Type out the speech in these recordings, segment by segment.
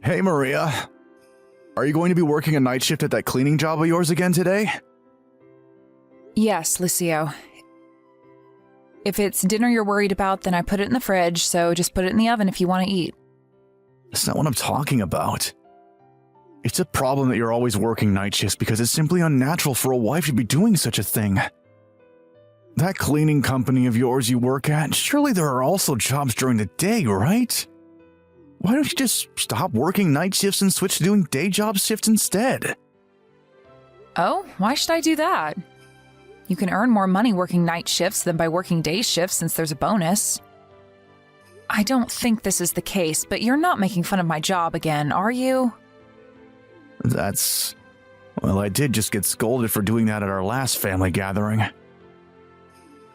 Hey, Maria. Are you going to be working a night shift at that cleaning job of yours again today? Yes, Lucio. If it's dinner you're worried about, then I put it in the fridge, so just put it in the oven if you want to eat. That's not what I'm talking about. It's a problem that you're always working night shifts because it's simply unnatural for a wife to be doing such a thing. That cleaning company of yours you work at, surely there are also jobs during the day, right? Why don't you just stop working night shifts and switch to doing day job shifts instead? Oh, why should I do that? You can earn more money working night shifts than by working day shifts since there's a bonus. I don't think this is the case, but you're not making fun of my job again, are you? Well, I did just get scolded for doing that at our last family gathering.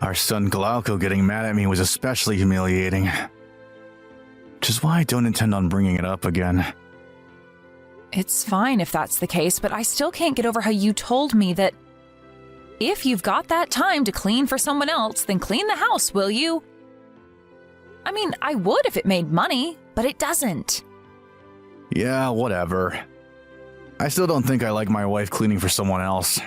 Our son Glauco getting mad at me was especially humiliating. Which is why I don't intend on bringing it up again. It's fine if that's the case, but I still can't get over how you told me that if you've got that time to clean for someone else, then clean the house, will you? I mean, I would if it made money, but it doesn't. Yeah, whatever. I still don't think I like my wife cleaning for someone else.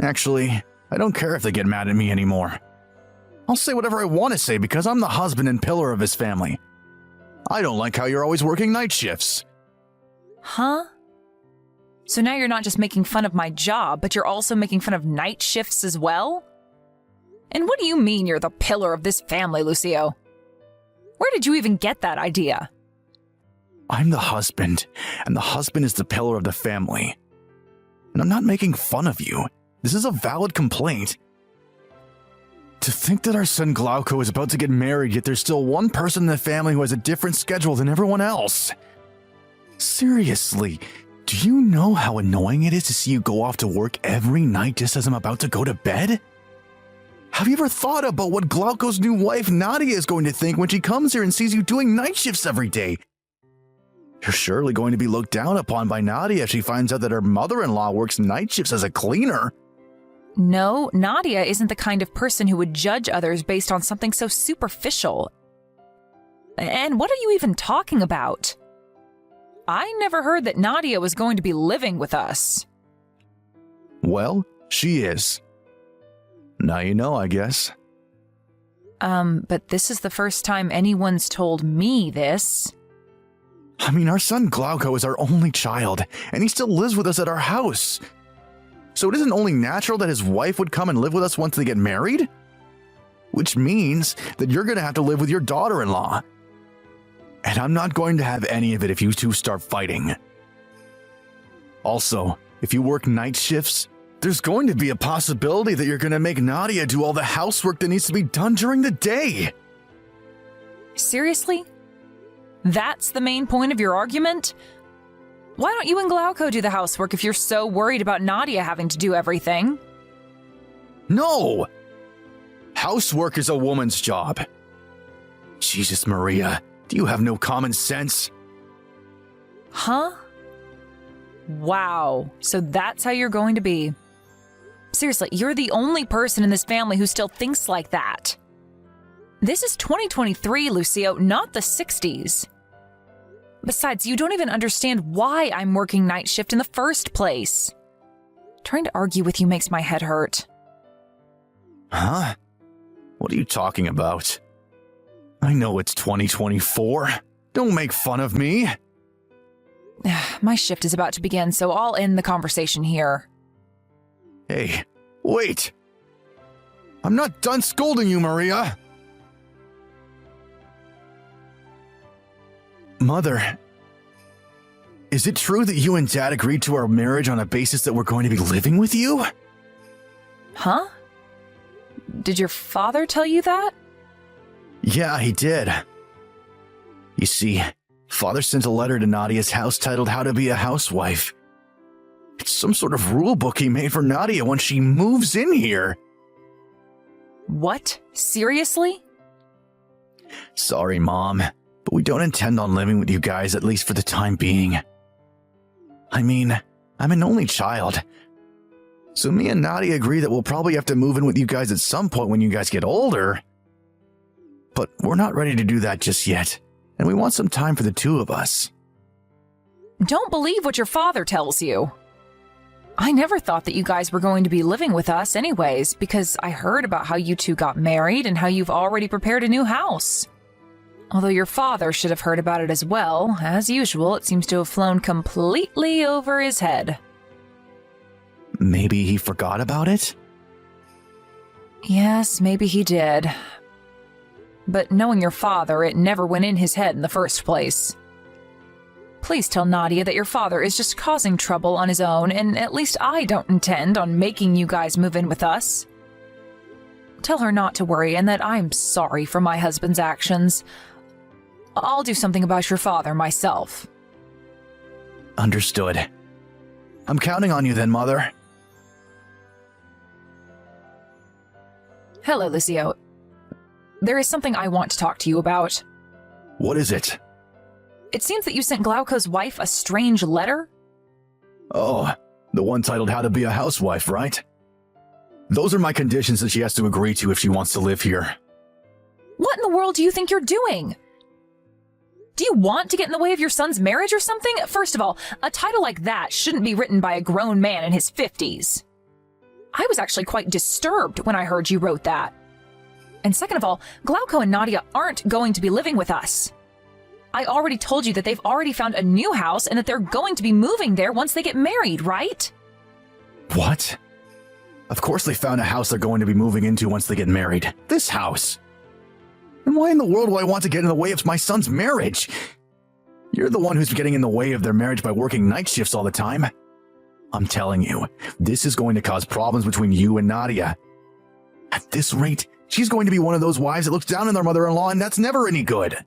Actually, I don't care if they get mad at me anymore. I'll say whatever I want to say because I'm the husband and pillar of his family. I don't like how you're always working night shifts. Huh? So now you're not just making fun of my job, but you're also making fun of night shifts as well? And what do you mean you're the pillar of this family, Lucio? Where did you even get that idea? I'm the husband, and the husband is the pillar of the family. And I'm not making fun of you. This is a valid complaint. To think that our son Glauco is about to get married, yet there's still one person in the family who has a different schedule than everyone else. Seriously, do you know how annoying it is to see you go off to work every night just as I'm about to go to bed? Have you ever thought about what Glauco's new wife Nadia is going to think when she comes here and sees you doing night shifts every day? You're surely going to be looked down upon by Nadia if she finds out that her mother-in-law works night shifts as a cleaner. No, Nadia isn't the kind of person who would judge others based on something so superficial. And what are you even talking about? I never heard that Nadia was going to be living with us. Well, she is. Now you know, I guess. But this is the first time anyone's told me this. I mean, our son Glauco is our only child, and he still lives with us at our house. So it isn't only natural that his wife would come and live with us once they get married? Which means that you're going to have to live with your daughter-in-law. And I'm not going to have any of it if you two start fighting. Also, if you work night shifts, there's going to be a possibility that you're going to make Nadia do all the housework that needs to be done during the day. Seriously? That's the main point of your argument? Why don't you and Glauco do the housework if you're so worried about Nadia having to do everything? No! Housework is a woman's job. Jesus, Maria, do you have no common sense? Huh? Wow, so that's how you're going to be. Seriously, you're the only person in this family who still thinks like that. This is 2023, Lucio, not the 60s. Besides, you don't even understand why I'm working night shift in the first place. Trying to argue with you makes my head hurt. Huh? What are you talking about? I know it's 2024. Don't make fun of me. My shift is about to begin, so I'll end the conversation here. Hey, wait. I'm not done scolding you, Maria. Mother, is it true that you and Dad agreed to our marriage on a basis that we're going to be living with you? Huh? Did your father tell you that? Yeah, he did. You see, Father sent a letter to Nadia's house titled How to Be a Housewife. It's some sort of rule book he made for Nadia when she moves in here. What? Seriously? Sorry, Mom, but we don't intend on living with you guys, at least for the time being. I mean, I'm an only child. So me and Nadia agree that we'll probably have to move in with you guys at some point when you guys get older. But we're not ready to do that just yet, and we want some time for the two of us. Don't believe what your father tells you. I never thought that you guys were going to be living with us anyways, because I heard about how you two got married and how you've already prepared a new house. Although your father should have heard about it as well. As usual, it seems to have flown completely over his head. Maybe he forgot about it? Yes, maybe he did. But knowing your father, it never went in his head in the first place. Please tell Nadia that your father is just causing trouble on his own, and at least I don't intend on making you guys move in with us. Tell her not to worry and that I'm sorry for my husband's actions. I'll do something about your father myself. Understood. I'm counting on you then, Mother. Hello, Lucio. There is something I want to talk to you about. What is it? It seems that you sent Glauco's wife a strange letter. Oh, the one titled How to Be a Housewife, right? Those are my conditions that she has to agree to if she wants to live here. What in the world do you think you're doing? Do you want to get in the way of your son's marriage or something? First of all, a title like that shouldn't be written by a grown man in his 50s. I was actually quite disturbed when I heard you wrote that. And second of all, Glauco and Nadia aren't going to be living with us. I already told you that they've already found a new house and that they're going to be moving there once they get married, right? What? Of course they found a house they're going to be moving into once they get married. This house. And why in the world would I want to get in the way of my son's marriage? You're the one who's getting in the way of their marriage by working night shifts all the time. I'm telling you, this is going to cause problems between you and Nadia. At this rate, she's going to be one of those wives that looks down on their mother-in-law, and that's never any good.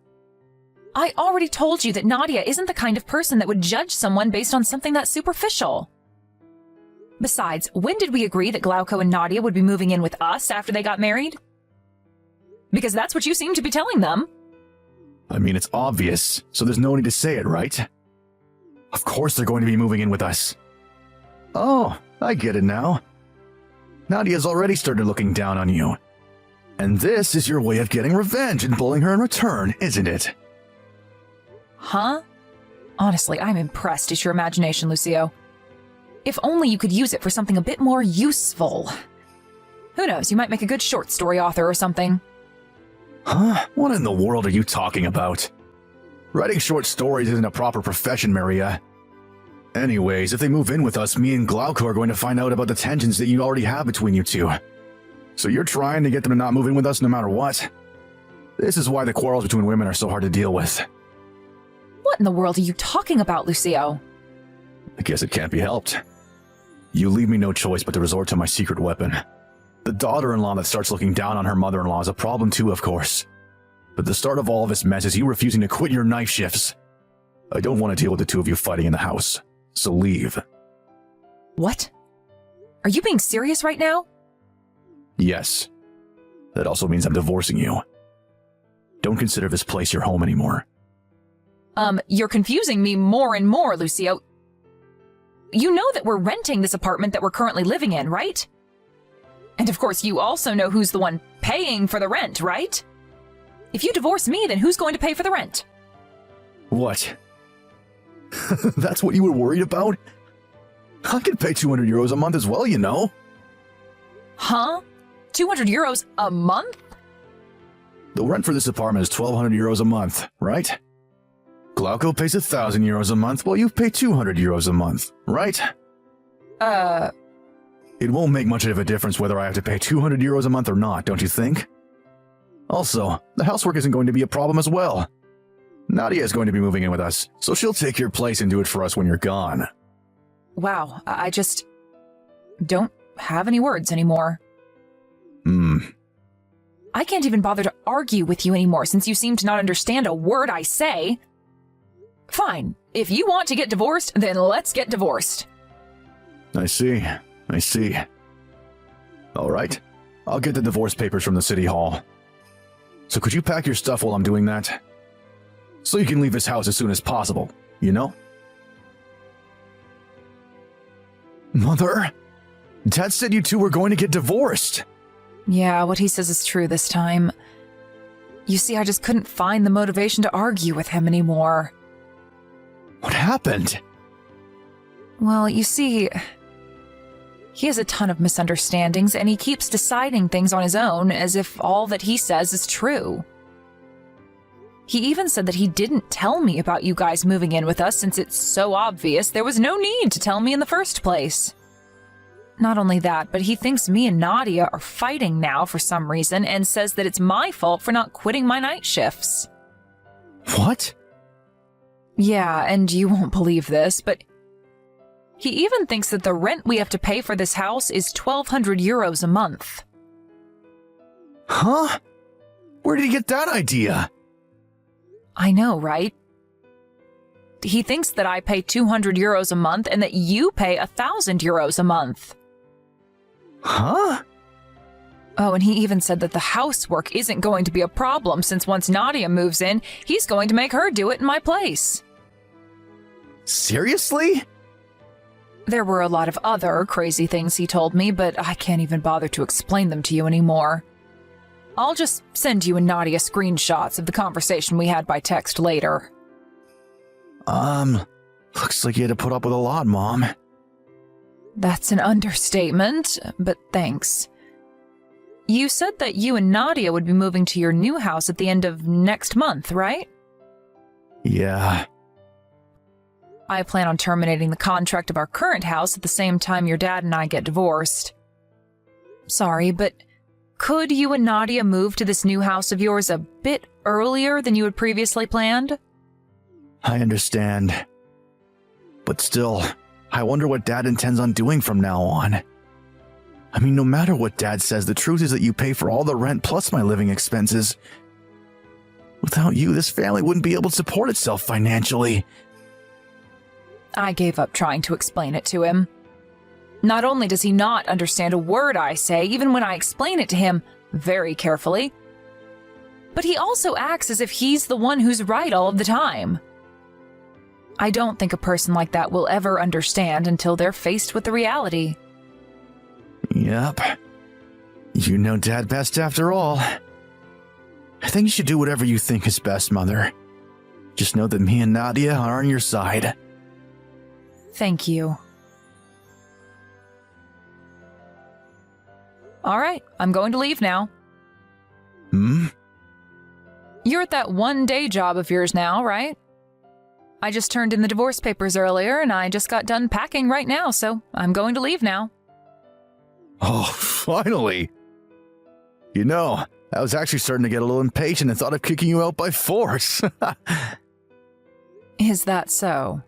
I already told you that Nadia isn't the kind of person that would judge someone based on something that superficial. Besides, when did we agree that Glauco and Nadia would be moving in with us after they got married? Because that's what you seem to be telling them. I mean, it's obvious, so there's no need to say it, right? Of course they're going to be moving in with us. Oh, I get it now. Nadia's already started looking down on you. And this is your way of getting revenge and bullying her in return, isn't it? Huh? Honestly, I'm impressed at your imagination, Lucio. If only you could use it for something a bit more useful. Who knows, you might make a good short story author or something. Huh? What in the world are you talking about? Writing short stories isn't a proper profession, Maria. Anyways, if they move in with us, me and Glauco are going to find out about the tensions that you already have between you two. So you're trying to get them to not move in with us no matter what? This is why the quarrels between women are so hard to deal with. What in the world are you talking about, Lucio? I guess it can't be helped. You leave me no choice but to resort to my secret weapon. The daughter-in-law that starts looking down on her mother-in-law is a problem too, of course. But the start of all of this mess is you refusing to quit your night shifts. I don't want to deal with the two of you fighting in the house, so leave. What? Are you being serious right now? Yes. That also means I'm divorcing you. Don't consider this place your home anymore. You're confusing me more and more, Lucio. You know that we're renting this apartment that we're currently living in, right? And of course, you also know who's the one paying for the rent, right? If you divorce me, then who's going to pay for the rent? What? That's what you were worried about? I could pay 200 euros a month as well, you know. Huh? 200 euros a month? The rent for this apartment is 1,200 euros a month, right? Glauco pays 1,000 euros a month while you pay 200 euros a month, right? It won't make much of a difference whether I have to pay 200 euros a month or not, don't you think? Also, the housework isn't going to be a problem as well. Nadia is going to be moving in with us, so she'll take your place and do it for us when you're gone. Wow, I just don't have any words anymore. I can't even bother to argue with you anymore since you seem to not understand a word I say. Fine, if you want to get divorced, then let's get divorced. I see. All right, I'll get the divorce papers from the city hall. So could you pack your stuff while I'm doing that? So you can leave this house as soon as possible, you know? Mother, Dad said you two were going to get divorced. Yeah, what he says is true this time. You see, I just couldn't find the motivation to argue with him anymore. What happened? Well, you see, he has a ton of misunderstandings, and he keeps deciding things on his own as if all that he says is true. He even said that he didn't tell me about you guys moving in with us since it's so obvious there was no need to tell me in the first place. Not only that, but he thinks me and Nadia are fighting now for some reason and says that it's my fault for not quitting my night shifts. What? Yeah, and you won't believe this, but he even thinks that the rent we have to pay for this house is 1,200 euros a month. Huh? Where did he get that idea? I know, right? He thinks that I pay 200 euros a month and that you pay 1,000 euros a month. Huh? Oh, and he even said that the housework isn't going to be a problem since once Nadia moves in, he's going to make her do it in my place. Seriously? There were a lot of other crazy things he told me, but I can't even bother to explain them to you anymore. I'll just send you and Nadia screenshots of the conversation we had by text later. Looks like you had to put up with a lot, Mom. That's an understatement, but thanks. You said that you and Nadia would be moving to your new house at the end of next month, right? Yeah. I plan on terminating the contract of our current house at the same time your dad and I get divorced. Sorry, but could you and Nadia move to this new house of yours a bit earlier than you had previously planned? I understand. But still, I wonder what Dad intends on doing from now on. I mean, no matter what Dad says, the truth is that you pay for all the rent plus my living expenses. Without you, this family wouldn't be able to support itself financially. I gave up trying to explain it to him. Not only does he not understand a word I say, even when I explain it to him very carefully, but he also acts as if he's the one who's right all of the time. I don't think a person like that will ever understand until they're faced with the reality. Yep. You know Dad best after all. I think you should do whatever you think is best, Mother. Just know that me and Nadia are on your side. Thank you. All right, I'm going to leave now. You're at that one-day job of yours now, right? I just turned in the divorce papers earlier, and I just got done packing right now, so I'm going to leave now. Oh, finally! You know, I was actually starting to get a little impatient and thought of kicking you out by force. Is that so?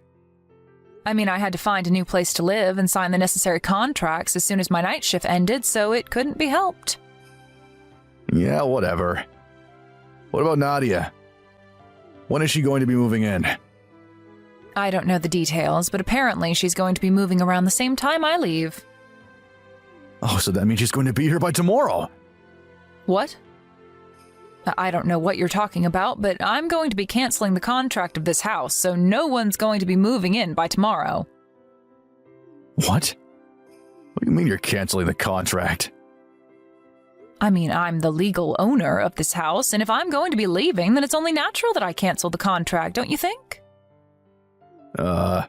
I mean, I had to find a new place to live and sign the necessary contracts as soon as my night shift ended, so it couldn't be helped. Yeah, whatever. What about Nadia? When is she going to be moving in? I don't know the details, but apparently she's going to be moving around the same time I leave. Oh, so that means she's going to be here by tomorrow. What? I don't know what you're talking about, but I'm going to be canceling the contract of this house, so no one's going to be moving in by tomorrow. What? What do you mean you're canceling the contract? I mean, I'm the legal owner of this house, and if I'm going to be leaving, then it's only natural that I cancel the contract, don't you think? I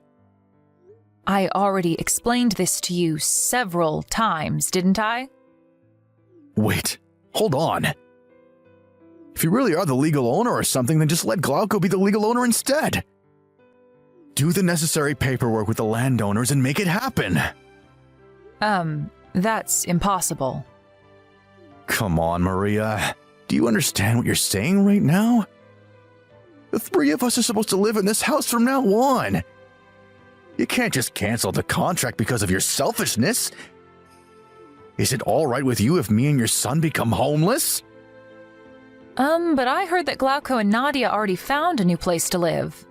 already explained this to you several times, didn't I? Wait, hold on. If you really are the legal owner or something, then just let Glauco be the legal owner instead. Do the necessary paperwork with the landowners and make it happen. That's impossible. Come on, Maria. Do you understand what you're saying right now? The three of us are supposed to live in this house from now on. You can't just cancel the contract because of your selfishness. Is it all right with you if me and your son become homeless? But I heard that Glauco and Nadia already found a new place to live.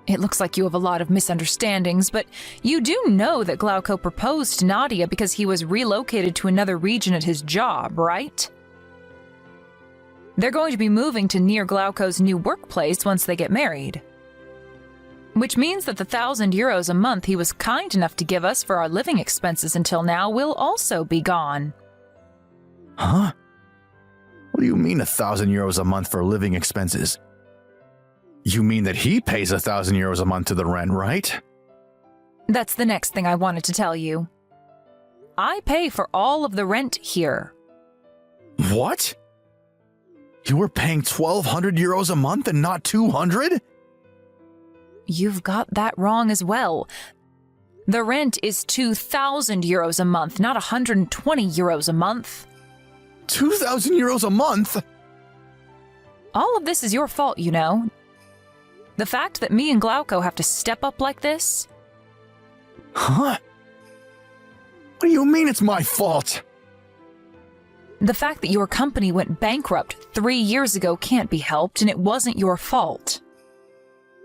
It looks like you have a lot of misunderstandings, but you do know that Glauco proposed to Nadia because he was relocated to another region at his job, right? They're going to be moving to near Glauco's new workplace once they get married. Which means that the 1,000 euros a month he was kind enough to give us for our living expenses until now will also be gone. Huh? What do you mean 1,000 euros a month for living expenses? You mean that he pays 1,000 euros a month to the rent, right? That's the next thing I wanted to tell you. I pay for all of the rent here. What? You were paying 1,200 euros a month and not 200? You've got that wrong as well. The rent is 2,000 euros a month, not 120 euros a month. 2,000 euros a month? All of this is your fault, you know. The fact that me and Glauco have to step up like this. Huh? What do you mean it's my fault? The fact that your company went bankrupt 3 years ago can't be helped, and it wasn't your fault.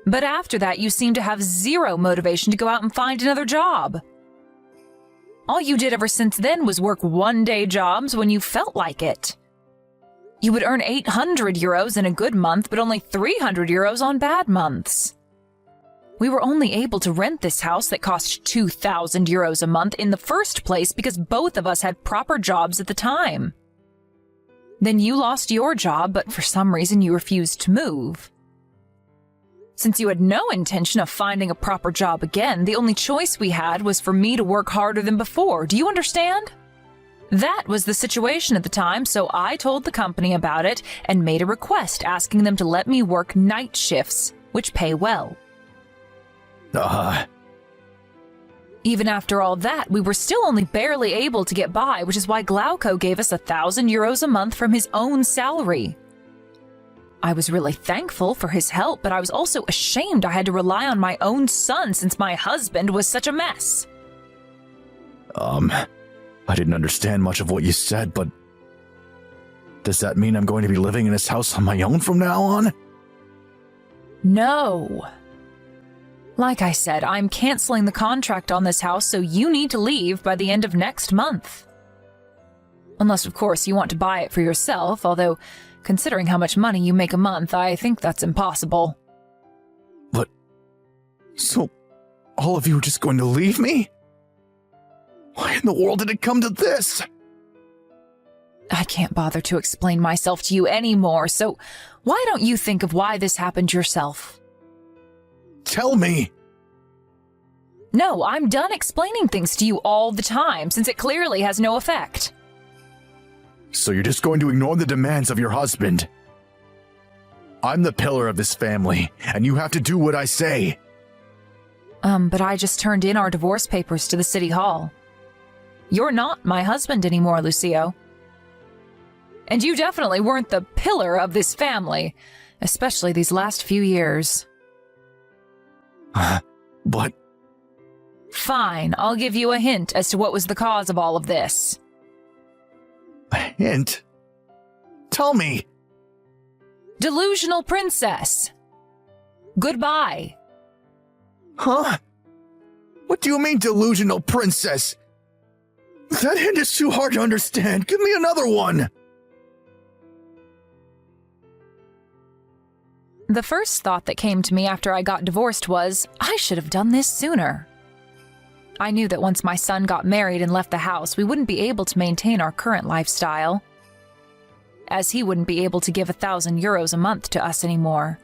But after that, you seem to have zero motivation to go out and find another job. All you did ever since then was work one-day jobs when you felt like it. You would earn 800 euros in a good month, but only 300 euros on bad months. We were only able to rent this house that cost 2,000 euros a month in the first place because both of us had proper jobs at the time. Then you lost your job, but for some reason you refused to move. Since you had no intention of finding a proper job again, the only choice we had was for me to work harder than before. Do you understand? That was the situation at the time, so I told the company about it and made a request asking them to let me work night shifts, which pay well. Even after all that, we were still only barely able to get by, which is why Glauco gave us 1,000 euros a month from his own salary. I was really thankful for his help, but I was also ashamed I had to rely on my own son since my husband was such a mess. I didn't understand much of what you said, but does that mean I'm going to be living in this house on my own from now on? No. Like I said, I'm canceling the contract on this house, so you need to leave by the end of next month. Unless, of course, you want to buy it for yourself, although, considering how much money you make a month, I think that's impossible. But, so, all of you are just going to leave me? Why in the world did it come to this? I can't bother to explain myself to you anymore, so why don't you think of why this happened yourself? Tell me! No, I'm done explaining things to you all the time, since it clearly has no effect. So you're just going to ignore the demands of your husband? I'm the pillar of this family, and you have to do what I say. But I just turned in our divorce papers to the city hall. You're not my husband anymore, Lucio. And you definitely weren't the pillar of this family, especially these last few years. But... Fine, I'll give you a hint as to what was the cause of all of this. A hint? Tell me! Delusional princess! Goodbye. Huh? What do you mean, delusional princess? That hint is too hard to understand. Give me another one! The first thought that came to me after I got divorced was, I should have done this sooner. I knew that once my son got married and left the house, we wouldn't be able to maintain our current lifestyle, as he wouldn't be able to give 1,000 euros a month to us anymore.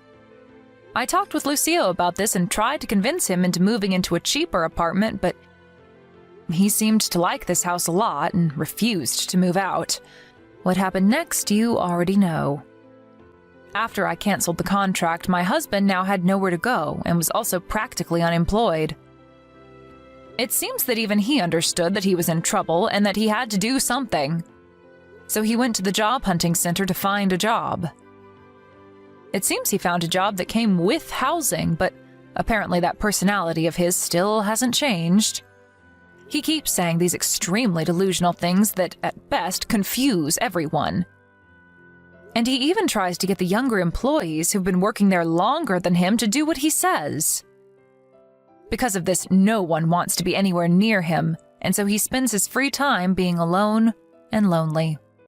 I talked with Lucio about this and tried to convince him into moving into a cheaper apartment, but he seemed to like this house a lot and refused to move out. What happened next, you already know. After I canceled the contract, my husband now had nowhere to go and was also practically unemployed. It seems that even he understood that he was in trouble and that he had to do something. So he went to the job hunting center to find a job. It seems he found a job that came with housing, but apparently that personality of his still hasn't changed. He keeps saying these extremely delusional things that, at best, confuse everyone. And he even tries to get the younger employees who've been working there longer than him to do what he says. Because of this, no one wants to be anywhere near him, and so he spends his free time being alone and lonely.